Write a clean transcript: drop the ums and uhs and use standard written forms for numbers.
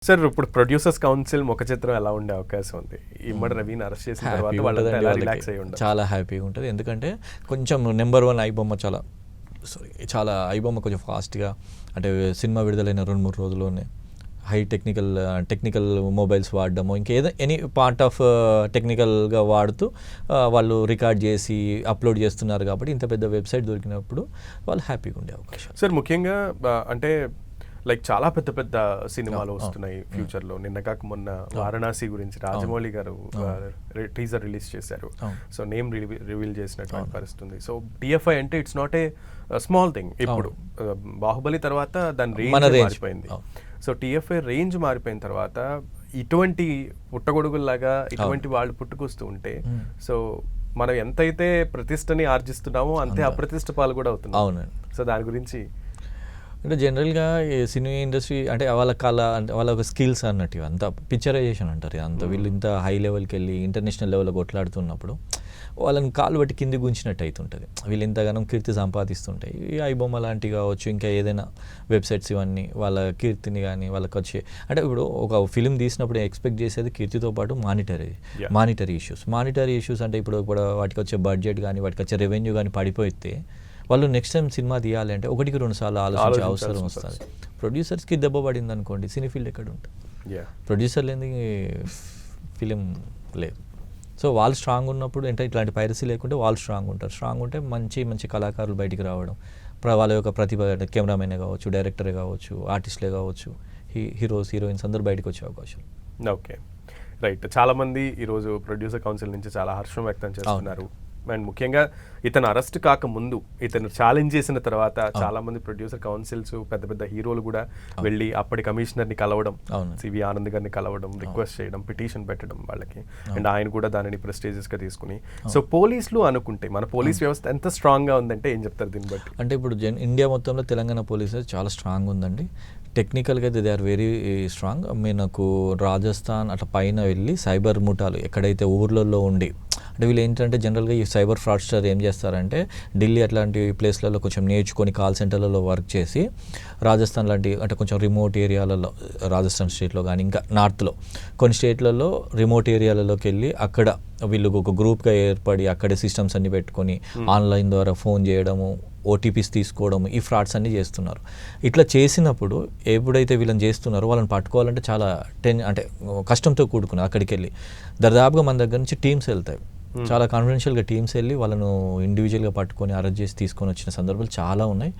Sir ఇప్పుడు producers council ముఖ చిత్రం ఎలా ఉండే అవకాశం ఉంది? ఇమ్మడి రవిని అరెస్ట్ చేసిన తర్వాత వాళ్ళంతా ఎలా రిలాక్స్ అయ్యి ఉంటారు? చాలా హ్యాపీగా ఉంటుంది. ఎందుకంటే కొంచెం నెంబర్ 1 ఐబొమ్మ చాలా ఐబొమ్మ కొంచెం ఫాస్ట్గా, అంటే సినిమా విడుదలైన 2-3 రోజుల్లోనే హై టెక్నికల్ మొబైల్స్ వాడడము, ఇంకేదో ఎనీ పార్ట్ ఆఫ్ టెక్నికల్గా వాడుతూ వాళ్ళు రికార్డ్ చేసి అప్లోడ్ చేస్తున్నారు. కాబట్టి ఇంత పెద్ద వెబ్సైట్ దొరికినప్పుడు వాళ్ళు హ్యాపీగా ఉండే అవకాశం. సార్ ముఖ్యంగా అంటే లైక్ చాలా పెద్ద పెద్ద సినిమాలు వస్తున్నాయి ఫ్యూచర్లో. నిన్న కాక మొన్న వారణాసి గురించి రాజమౌళి గారు టీజర్ రిలీజ్ చేశారు. సో నేమ్ రివీల్ చేసినటువంటి పరిస్థితి ఉంది. సో టిఎఫ్ఐ అంటే it's not a small thing. ఇప్పుడు బాహుబలి తర్వాత దాని రేంజ్ మారిపోయింది. సో టిఎఫ్ఐ రేంజ్ మారిపోయిన తర్వాత ఇటువంటి పుట్టగొడుగుల్లాగా ఇటువంటి వాళ్ళు పుట్టుకొస్తూ ఉంటే, సో మనం ఎంతైతే ప్రతిష్టని ఆర్జిస్తున్నామో అంతే అప్రతిష్ట పాలు కూడా అవుతుంది. సో దాని గురించి అంటే జనరల్గా ఈ సినిమా ఇండస్ట్రీ అంటే వాళ్ళ కళ, అంటే వాళ్ళ ఒక స్కిల్స్ అన్నట్టు అంతా పిక్చరైజేషన్ అంటారు. అంత వీళ్ళు ఇంత హై లెవెల్కి వెళ్ళి ఇంటర్నేషనల్ లెవెల్లో కొట్లాడుతున్నప్పుడు వాళ్ళని కాలు బట్టి కింది గుంచినట్టు అవుతుంటుంది. వీళ్ళు ఇంతగానో కీర్తి సంపాదిస్తుంటాయి. ఈ ఐబొమ్మ లాంటివి కావచ్చు, ఇంకా ఏదైనా వెబ్సైట్స్, ఇవన్నీ వాళ్ళ కీర్తిని కానీ వాళ్ళకి వచ్చే, అంటే ఇప్పుడు ఒక ఫిలిం తీసినప్పుడు ఎక్స్పెక్ట్ చేసేది కీర్తితో పాటు మానిటరీ ఇష్యూస్ అంటే ఇప్పుడు వాటికి వచ్చే బడ్జెట్ కానీ వాటికి వచ్చే రెవెన్యూ కానీ పడిపోతే వాళ్ళు నెక్స్ట్ టైం సినిమా తీయాలి అంటే 1-2 సార్లు ఆలోచించే అవసరం వస్తుంది. ప్రొడ్యూసర్స్కి దెబ్బ పడింది అనుకోండి, సినీ ఫీల్డ్ ఎక్కడ ఉంటుంది? ప్రొడ్యూసర్ లేని ఫిలిం లేదు. సో వాళ్ళు స్ట్రాంగ్ ఉన్నప్పుడు, అంటే ఇట్లాంటి పైరసీ లేకుంటే వాళ్ళు స్ట్రాంగ్ ఉంటారు. స్ట్రాంగ్ ఉంటే మంచి కళాకారులు బయటికి రావడం, వాళ్ళ యొక్క ప్రతిభ, కెమెరామెనే కావచ్చు, డైరెక్టరే కావచ్చు, ఆర్టిస్టులే కావచ్చు, హీరోయిన్స్ అందరూ బయటకు వచ్చే అవకాశం. Okay, right. చాలామంది ఈరోజు ప్రొడ్యూసర్ కౌన్సిల్ నుంచి చాలా హర్షం వ్యక్తం చేస్తున్నారు. అండ్ ముఖ్యంగా ఇతను అరెస్ట్ కాకముందు, ఇతను ఛాలెంజ్ చేసిన తర్వాత చాలా మంది ప్రొడ్యూసర్ కౌన్సిల్స్, పెద్ద పెద్ద హీరోలు కూడా వెళ్ళి అప్పటి కమిషనర్ని కలవడం, సివి ఆనంద్ గారిని కలవడం, రిక్వెస్ట్ చేయడం, పిటిషన్ పెట్టడం వాళ్ళకి. అండ్ ఆయన కూడా దానిని ప్రెస్టీజియస్గా తీసుకుని, సో పోలీసులు అనుకుంటే మన పోలీస్ వ్యవస్థ ఎంత స్ట్రాంగ్గా ఉందంటే ఏం చెప్తారు దీన్ని బట్టి? అంటే ఇప్పుడు ఇండియా మొత్తంలో తెలంగాణ పోలీస్ చాలా స్ట్రాంగ్ ఉందండి. టెక్నికల్గా అయితే దే ఆర్ వెరీ స్ట్రాంగ్. మనకు రాజస్థాన్ అట్లా పైన వెళ్ళి సైబర్ ముఠాలు ఎక్కడైతే ఊర్లలో ఉండి, అంటే వీళ్ళు ఏంటంటే జనరల్గా ఈ సైబర్ ఫ్రాడ్స్టర్ ఏం చేస్తారంటే ఢిల్లీ అట్లాంటి ప్లేస్లలో కొంచెం నేర్చుకొని కాల్ సెంటర్లలో వర్క్ చేసి, రాజస్థాన్ లాంటి అంటే కొంచెం రిమోట్ ఏరియాలలో, రాజస్థాన్ స్టేట్లో కానీ ఇంకా నార్త్లో కొన్ని స్టేట్లలో రిమోట్ ఏరియాలలోకి వెళ్ళి అక్కడ వీళ్ళు ఒక గ్రూప్గా ఏర్పడి అక్కడే సిస్టమ్స్ అన్ని పెట్టుకొని ఆన్లైన్ ద్వారా ఫోన్ చేయడము, ఓటీపీస్ తీసుకోవడం, ఈ ఫ్రాడ్స్ అన్నీ చేస్తున్నారు. ఇట్లా చేసినప్పుడు ఎప్పుడైతే వీళ్ళని చేస్తున్నారో వాళ్ళని పట్టుకోవాలంటే చాలా అంటే కష్టంతో కూడుకుని అక్కడికి వెళ్ళి దాదాపుగా మన దగ్గర నుంచి టీమ్స్ వెళ్తాయి. చాలా కాన్ఫిడెన్షియల్గా టీమ్స్ వెళ్ళి వాళ్ళను ఇండివిజువల్గా పట్టుకొని అరెస్ట్ చేసి తీసుకొని వచ్చిన సందర్భాలు చాలా ఉన్నాయి.